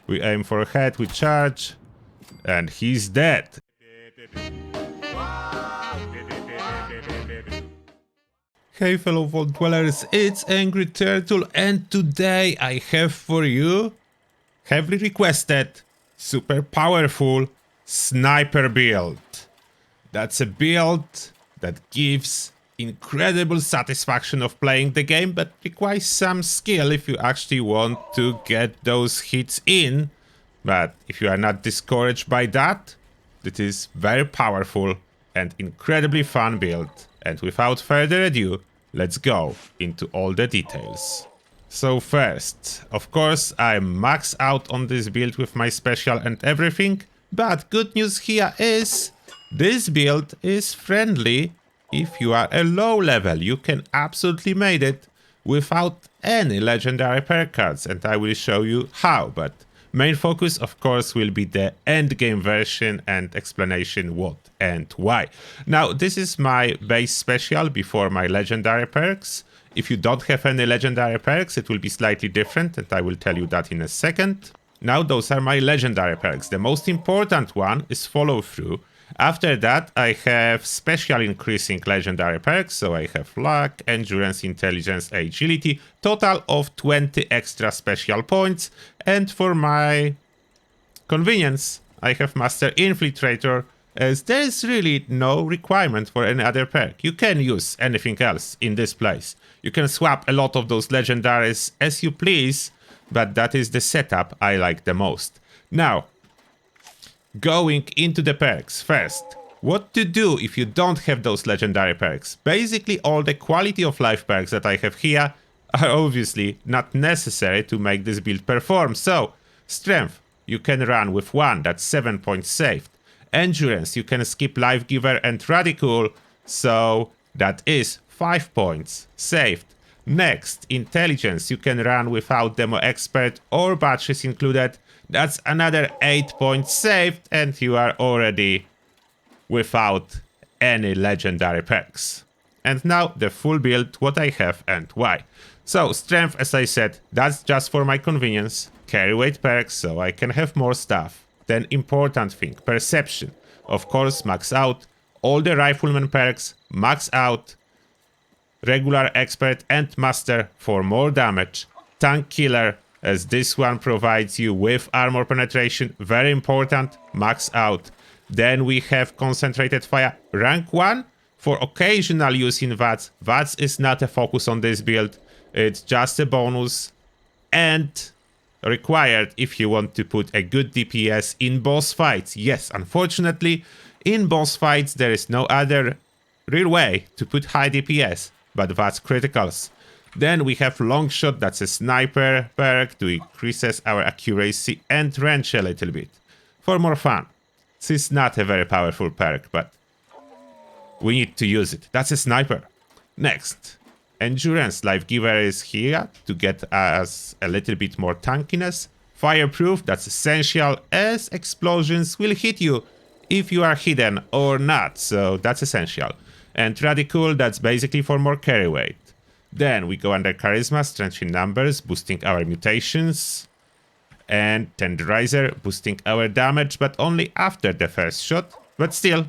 We aim for a head, we charge, and he's dead. Hey fellow Vault Dwellers, it's Angry Turtle, and today I have for you, heavily requested, super powerful sniper build. That's a build that gives incredible satisfaction of playing the game, but requires some skill if you actually want to get those hits in. But if you are not discouraged by that, it is very powerful and incredibly fun build. And without further ado, let's go into all the details. So first, of course, I'm maxed out on this build with my special and everything, but good news here is this build is friendly if you are a low level. You can absolutely make it without any legendary perk cards, and I will show you how, but main focus, of course, will be the endgame version and explanation what and why. Now, this is my base special before my legendary perks. If you don't have any legendary perks, it will be slightly different, and I will tell you that in a second. Now, those are my legendary perks. The most important one is follow through. After that, I have special increasing legendary perks, so I have luck, endurance, intelligence, agility, total of 20 extra special points, and for my convenience, I have master infiltrator, as there is really no requirement for any other perk. You can use anything else in this place. You can swap a lot of those legendaries as you please, but that is the setup I like the most. Now, going into the perks first. What to do if you don't have those legendary perks? Basically, all the quality of life perks that I have here are obviously not necessary to make this build perform. So, strength, you can run with 1, that's 7 points saved. Endurance, you can skip life giver and radical, so that is 5 points saved. Next, intelligence, you can run without demo expert or batches included. That's another 8 points saved, and you are already without any legendary perks. And now the full build, what I have and why. So strength, as I said, that's just for my convenience. Carry weight perks, so I can have more stuff. Then important thing, perception. Of course, max out. All the rifleman perks, max out. Regular expert and master for more damage. Tank killer, as this one provides you with armor penetration, very important, max out. Then we have concentrated fire, rank 1, for occasional use in VATS. VATS is not a focus on this build, it's just a bonus and required if you want to put a good DPS in boss fights. Yes, unfortunately, in boss fights there is no other real way to put high DPS, but VATS criticals. Then we have long shot, that's a sniper perk to increases our accuracy and range a little bit. For more fun. This is not a very powerful perk, but we need to use it. That's a sniper. Next, endurance life giver is here to get us a little bit more tankiness. Fireproof, that's essential, as explosions will hit you if you are hidden or not, so that's essential. And radical, that's basically for more carry weight. Then we go under charisma, strength in numbers, boosting our mutations. And tenderizer, boosting our damage, but only after the first shot. But still,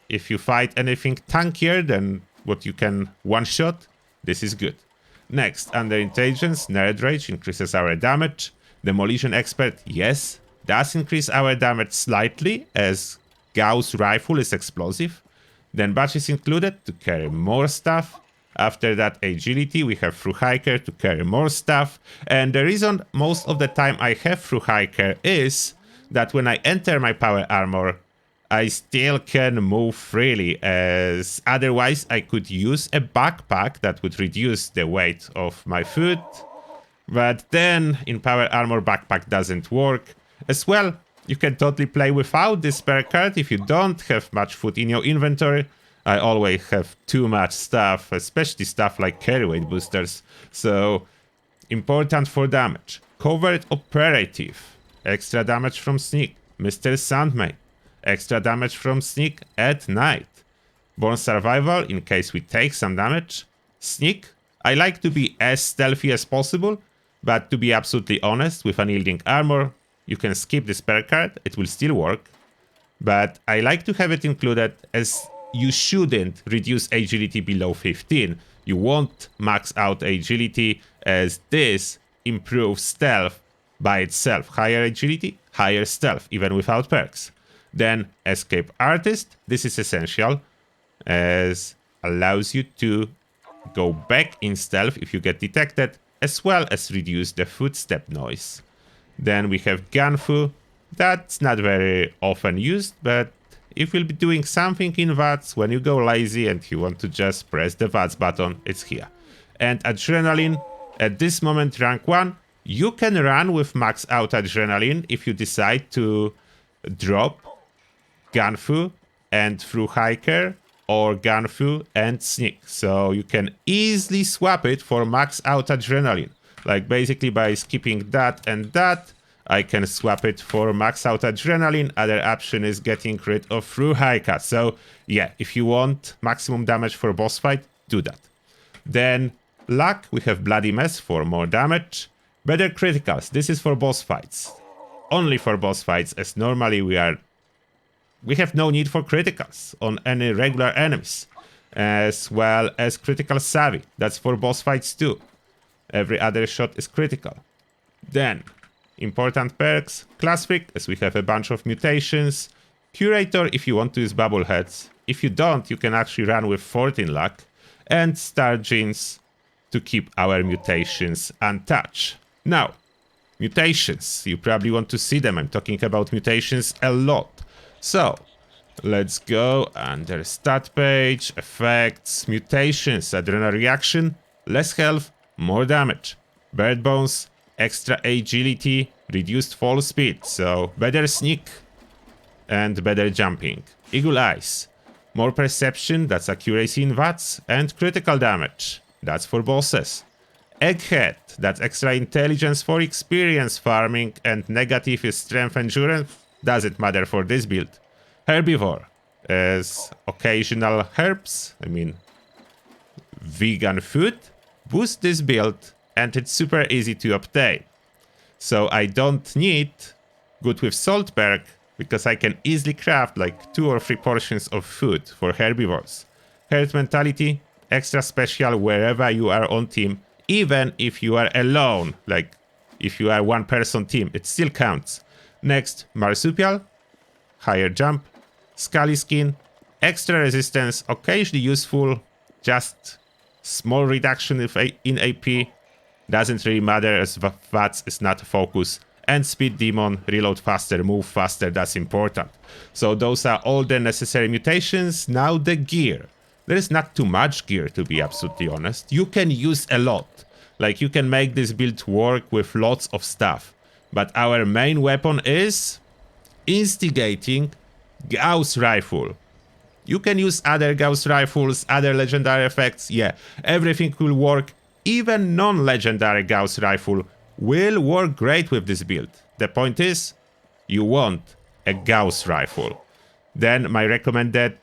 if you fight anything tankier than what you can one-shot, this is good. Next, under intelligence, nerd rage increases our damage. Demolition expert, yes, does increase our damage slightly, as Gauss rifle is explosive. Then batches included to carry more stuff. After that, agility, we have through hiker to carry more stuff. And the reason most of the time I have through hiker is that when I enter my power armor, I still can move freely, as otherwise I could use a backpack that would reduce the weight of my food. But then in power armor, backpack doesn't work. As well, you can totally play without this spare card if you don't have much food in your inventory. I always have too much stuff, especially stuff like carry weight boosters. So, important for damage. Covert operative. Extra damage from sneak. Mr. Sandman. Extra damage from sneak at night. Born survival in case we take some damage. Sneak. I like to be as stealthy as possible, but to be absolutely honest, with unyielding armor, you can skip this perk card, it will still work. But I like to have it included as you shouldn't reduce agility below 15. You won't max out agility as this improves stealth by itself. Higher agility, higher stealth, even without perks. Then Escape Artist, this is essential as allows you to go back in stealth if you get detected, as well as reduce the footstep noise. Then we have Gunfu. That's not very often used, but if you'll be doing something in VATS, when you go lazy and you want to just press the VATS button, it's here. And Adrenaline, at this moment rank 1, you can run with max out Adrenaline if you decide to drop Gunfu and through Hiker, or Gunfu and Sneak. So you can easily swap it for max out Adrenaline. Like basically by skipping that and that, I can swap it for max out Adrenaline. Other option is getting rid of through Hiker. So yeah, if you want maximum damage for boss fight, do that. Then Luck, we have Bloody Mess for more damage. Better criticals, this is for boss fights. Only for boss fights, as normally we have no need for criticals on any regular enemies. As well as Critical Savvy, that's for boss fights too. Every other shot is critical. Then, important perks, Class Freak, as we have a bunch of mutations. Curator, if you want to use Bubbleheads. If you don't, you can actually run with 14 luck. And Star Genes to keep our mutations untouched. Now, mutations, you probably want to see them. I'm talking about mutations a lot. So, let's go under stat page, effects, mutations, adrenal reaction, less health, more damage. Bird bones, extra agility, reduced fall speed, so better sneak and better jumping. Eagle eyes, more perception, that's accuracy in VATS, and critical damage, that's for bosses. Egghead, that's extra intelligence for experience farming, and negative is strength endurance, doesn't matter for this build. Herbivore, as occasional herbs, I mean vegan food, boost this build, and it's super easy to obtain. So I don't need good with salt perk, because I can easily craft like 2 or 3 portions of food for herbivores. Herd mentality, extra special wherever you are on team, even if you are alone, like if you are one person team, it still counts. Next, marsupial, higher jump, scaly skin, extra resistance, occasionally useful, just small reduction in AP, doesn't really matter as VATS is not a focus. And speed demon, reload faster, move faster, that's important. So those are all the necessary mutations. Now the gear. There is not too much gear, to be absolutely honest. You can use a lot. Like you can make this build work with lots of stuff. But our main weapon is instigating Gauss rifle. You can use other Gauss rifles, other legendary effects, yeah, everything will work. Even non-legendary Gauss rifle will work great with this build. The point is, you want a Gauss rifle. Then my recommended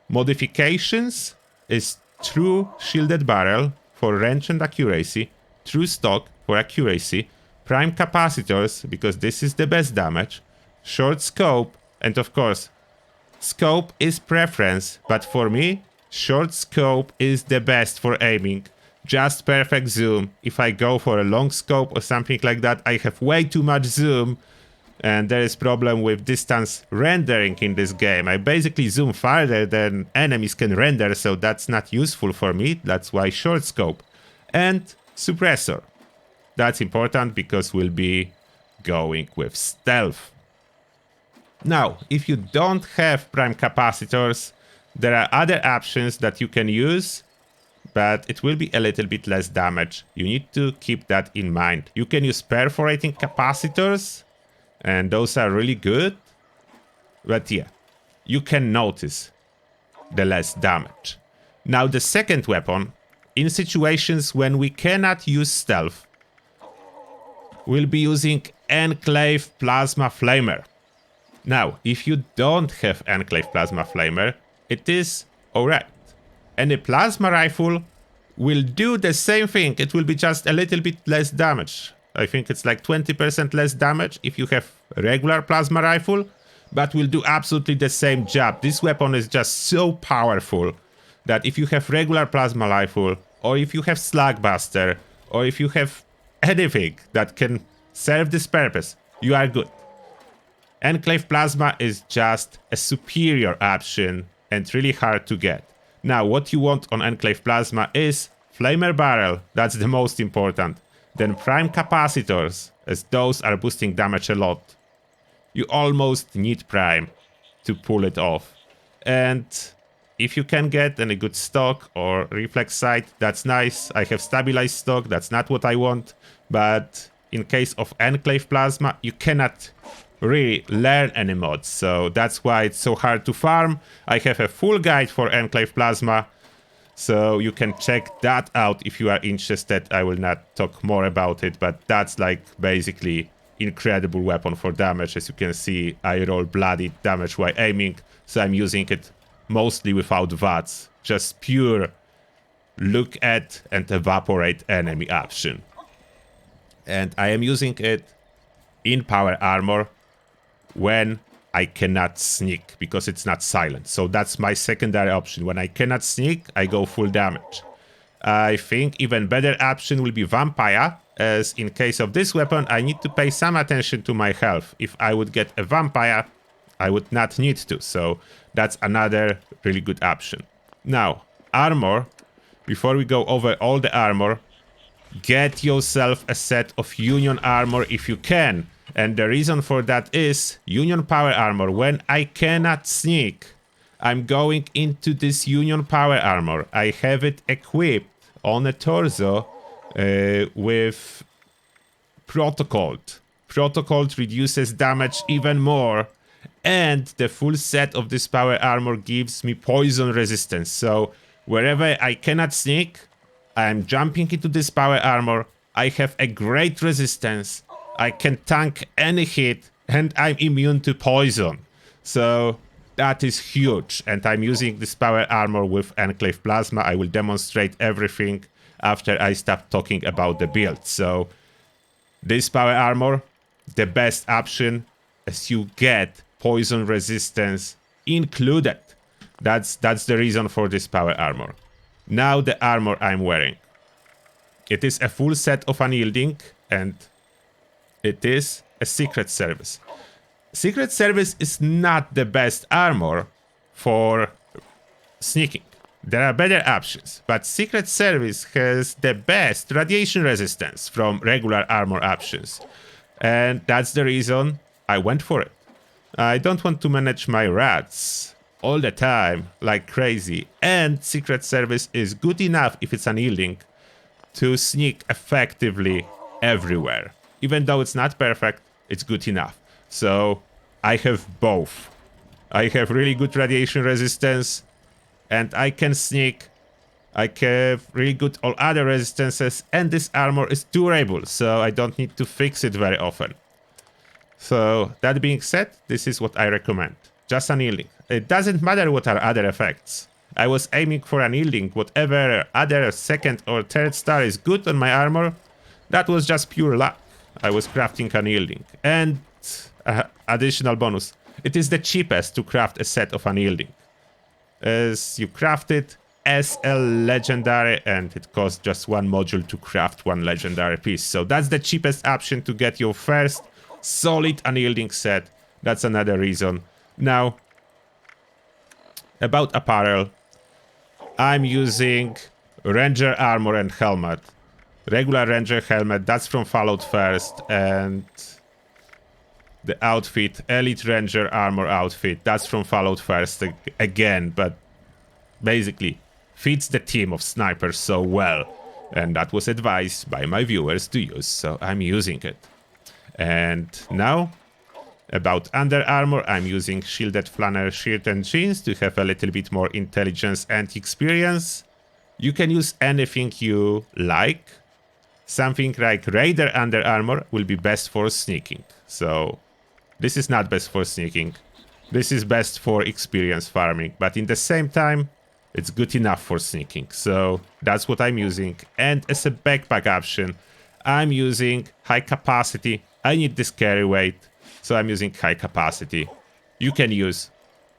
modifications is true shielded barrel for range and accuracy, true stock for accuracy, prime capacitors because this is the best damage, short scope, and of course, scope is preference, but for me, short scope is the best for aiming. Just perfect zoom. If I go for a long scope or something like that, I have way too much zoom. And there is problem with distance rendering in this game. I basically zoom farther than enemies can render, so that's not useful for me. That's why short scope. And suppressor. That's important because we'll be going with stealth. Now, if you don't have prime capacitors, there are other options that you can use, but it will be a little bit less damage. You need to keep that in mind. You can use perforating capacitors, and those are really good. But yeah, you can notice the less damage. Now the second weapon, in situations when we cannot use stealth, we'll be using Enclave Plasma Flamer. Now, if you don't have Enclave Plasma Flamer, it is alright. And a plasma rifle will do the same thing. It will be just a little bit less damage. I think it's like 20% less damage if you have regular plasma rifle, but will do absolutely the same job. This weapon is just so powerful that if you have regular plasma rifle, or if you have slugbuster, or if you have anything that can serve this purpose, you are good. Enclave Plasma is just a superior option and really hard to get. Now, what you want on Enclave Plasma is Flamer Barrel, that's the most important. Then Prime Capacitors, as those are boosting damage a lot. You almost need Prime to pull it off. And if you can get any good stock or reflex sight, that's nice. I have stabilized stock, that's not what I want. But in case of Enclave Plasma, you cannot really learn any mods, so that's why it's so hard to farm. I have a full guide for Enclave Plasma, so you can check that out if you are interested. I will not talk more about it, but that's like basically incredible weapon for damage. As you can see, I roll bloody damage while aiming, so I'm using it mostly without VATS, just pure look at and evaporate enemy option. And I am using it in power armor when I cannot sneak, because it's not silent. So that's my secondary option. When I cannot sneak, I go full damage. I think even better option will be vampire, as in case of this weapon, I need to pay some attention to my health. If I would get a vampire, I would not need to. So that's another really good option. Now, armor. Before we go over all the armor, get yourself a set of Union armor if you can. And the reason for that is Union power armor. When I cannot sneak, I'm going into this Union power armor. I have it equipped on a torso with Protocold. Protocold reduces damage even more. And the full set of this power armor gives me poison resistance. So wherever I cannot sneak, I'm jumping into this power armor. I have a great resistance. I can tank any hit, and I'm immune to poison. So that is huge. And I'm using this power armor with Enclave Plasma. I will demonstrate everything after I stop talking about the build. So this power armor, the best option, as you get poison resistance included. That's the reason for this power armor. Now the armor I'm wearing. It is a full set of unyielding, and it is a Secret Service. Secret Service is not the best armor for sneaking. There are better options, but Secret Service has the best radiation resistance from regular armor options. And that's the reason I went for it. I don't want to manage my rats all the time like crazy, and Secret Service is good enough if it's unyielding to sneak effectively everywhere. Even though it's not perfect, it's good enough. So I have both. I have really good radiation resistance, and I can sneak. I have really good all other resistances, and this armor is durable, so I don't need to fix it very often. So that being said, this is what I recommend. Just unyielding. It doesn't matter what are other effects. I was aiming for unyielding. Whatever other second or third star is good on my armor, that was just pure luck. I was crafting unyielding. And additional bonus. It is the cheapest to craft a set of unyielding. As you craft it, SL legendary, and it costs just one module to craft one legendary piece. So that's the cheapest option to get your first solid unyielding set. That's another reason. Now, about apparel, I'm using Ranger armor and helmet. Regular Ranger helmet, that's from Fallout First, and the outfit, Elite Ranger armor outfit, that's from Fallout First again, but basically fits the team of snipers so well, and that was advised by my viewers to use, so I'm using it. And now, about under armor, I'm using shielded flannel shirt and jeans to have a little bit more intelligence and experience. You can use anything you like. Something like Raider under armor will be best for sneaking. So this is not best for sneaking. This is best for experience farming. But in the same time, it's good enough for sneaking. So that's what I'm using. And as a backpack option, I'm using high capacity. I need this carry weight, so I'm using high capacity. You can use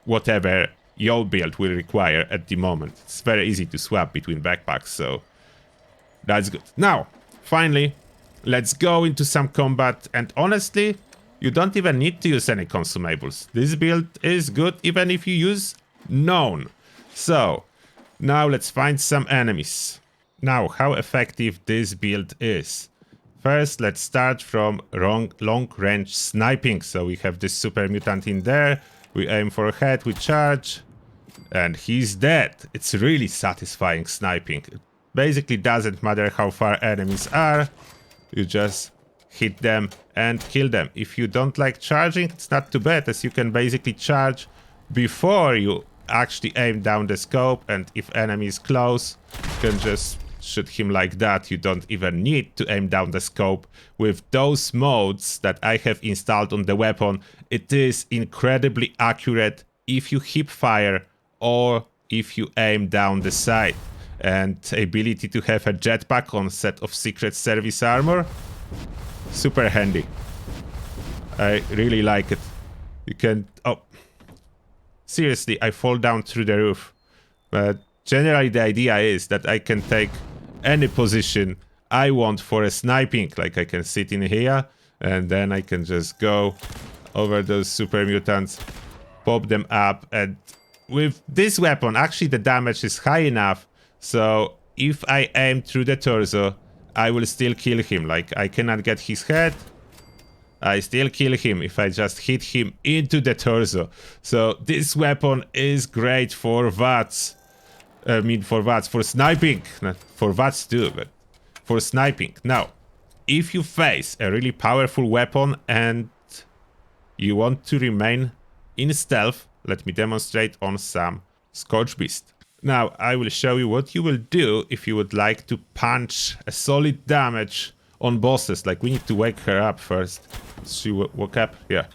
whatever your build will require at the moment. It's very easy to swap between backpacks, so that's good. Now, finally, let's go into some combat, and honestly, you don't even need to use any consumables. This build is good even if you use none. So, now let's find some enemies. Now, how effective this build is. First, let's start from long-range sniping. So we have this super mutant in there. We aim for a head, we charge, and he's dead. It's really satisfying sniping. It basically doesn't matter how far enemies are. You just hit them and kill them. If you don't like charging, it's not too bad, as you can basically charge before you actually aim down the scope, and if enemy is close, you can just shoot him like that. You don't even need to aim down the scope. With those modes that I have installed on the weapon, it is incredibly accurate if you hip fire or if you aim down the sight. And ability to have a jetpack on set of Secret Service armor, super handy. I really like it. You can... oh, seriously, I fall down through the roof. But generally the idea is that I can take any position I want for a sniping. Like I can sit in here and then I can just go over those super mutants, pop them up, and with this weapon actually the damage is high enough, so if I aim through the torso I will still kill him. Like I cannot get his head, I still kill him if I just hit him into the torso. So this weapon is great for VATS. For sniping. Not for VATS too, but for sniping. Now, if you face a really powerful weapon and you want to remain in stealth, let me demonstrate on some Scorch Beast. Now, I will show you what you will do if you would like to punch a solid damage on bosses. Like, we need to wake her up first. She woke up? Yeah.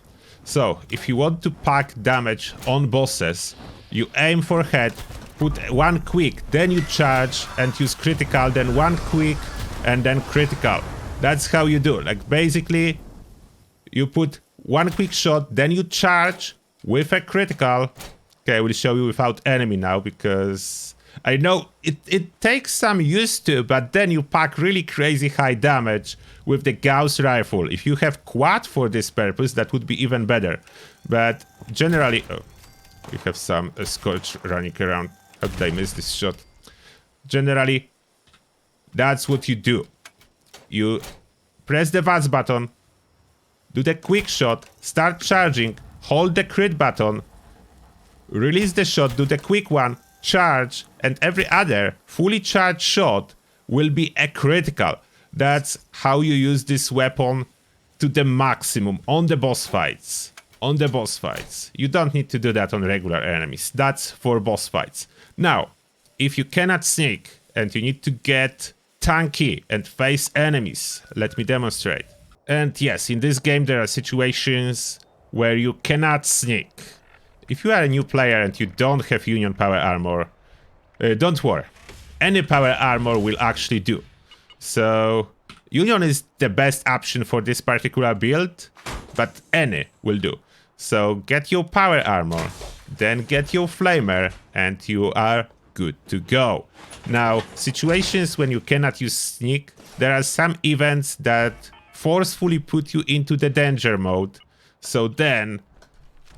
So, if you want to pack damage on bosses, you aim for head, put one quick, then you charge and use critical, then one quick and then critical. That's how you do. Like basically, you put one quick shot, then you charge with a critical. Okay, I will show you without enemy now, because I know it takes some use to, but then you pack really crazy high damage with the Gauss rifle. If you have quad for this purpose, that would be even better. But generally, oh, we have some Scorch running around. How did I miss this shot? Generally, that's what you do. You press the VATS button, do the quick shot, start charging, hold the crit button, release the shot, do the quick one, charge, and every other fully charged shot will be a critical. That's how you use this weapon to the maximum on the boss fights. On the boss fights. You don't need to do that on regular enemies. That's for boss fights. Now, if you cannot sneak and you need to get tanky and face enemies, let me demonstrate. And yes, in this game there are situations where you cannot sneak. If you are a new player and you don't have Union power armor, don't worry. Any power armor will actually do. So, Union is the best option for this particular build, but any will do. So get your power armor, then get your flamer, and you are good to go. Now, situations when you cannot use sneak, there are some events that forcefully put you into the danger mode. So then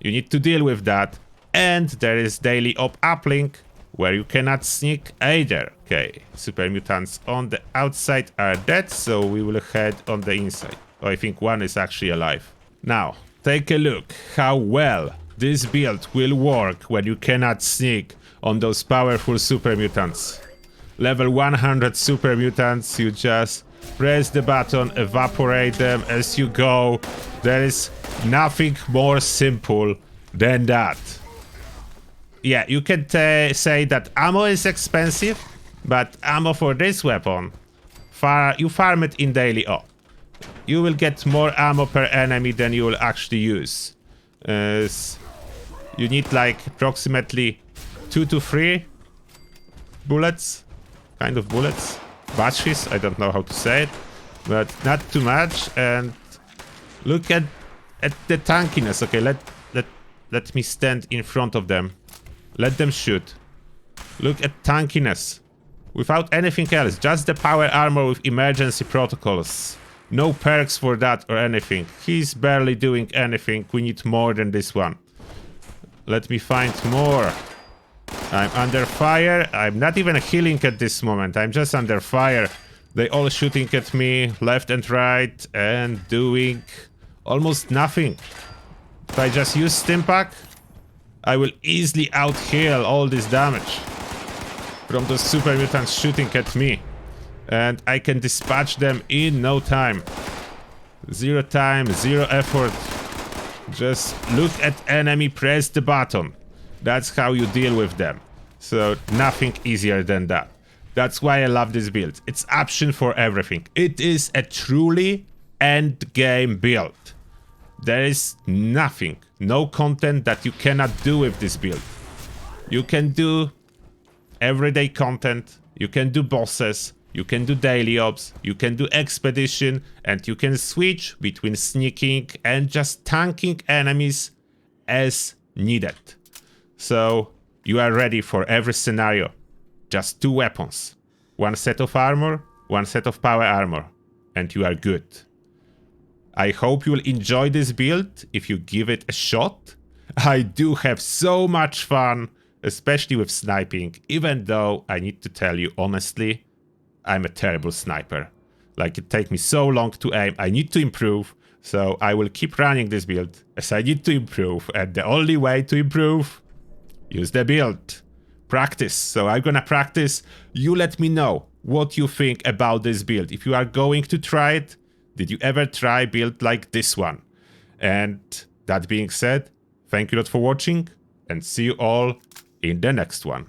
you need to deal with that. And there is daily op uplink where you cannot sneak either. Okay, super mutants on the outside are dead, so we will head on the inside. Oh, I think one is actually alive. Now, take a look how well this build will work when you cannot sneak on those powerful super mutants. Level 100 super mutants, you just press the button, evaporate them as you go. There is nothing more simple than that. Yeah, you can say that ammo is expensive, but ammo for this weapon, you farm it in daily op. You will get more ammo per enemy than you will actually use. You need like approximately 2 to 3 bullets, kind of bullets, batches, I don't know how to say it. but not too much. And look at the tankiness. Okay, let me stand in front of them. Let them shoot. Look at tankiness. Without anything else, just the power armor with emergency protocols. No perks for that or anything. He's barely doing anything. We need more than this one. Let me find more. I'm under fire. I'm not even healing at this moment. I'm just under fire. They all shooting at me left and right and doing almost nothing. If I just use Stimpack, I will easily out-heal all this damage from those super mutants shooting at me. And I can dispatch them in no time. Zero time, zero effort. Just look at enemy, press the button. That's how you deal with them. So nothing easier than that. That's why I love this build. It's option for everything. It is a truly end game build. There is nothing, no content that you cannot do with this build. You can do everyday content, you can do bosses, you can do daily ops, you can do expedition, and you can switch between sneaking and just tanking enemies as needed. So you are ready for every scenario. Just 2 weapons, 1 set of armor, 1 set of power armor, and you are good. I hope you will enjoy this build if you give it a shot. I do have so much fun, especially with sniping, even though I need to tell you honestly, I'm a terrible sniper. Like, it takes me so long to aim. I need to improve, so I will keep running this build as I need to improve. And the only way to improve, use the build. Practice. So I'm gonna practice. You let me know what you think about this build. If you are going to try it, did you ever try build like this one? And that being said, thank you a lot for watching, and see you all in the next one.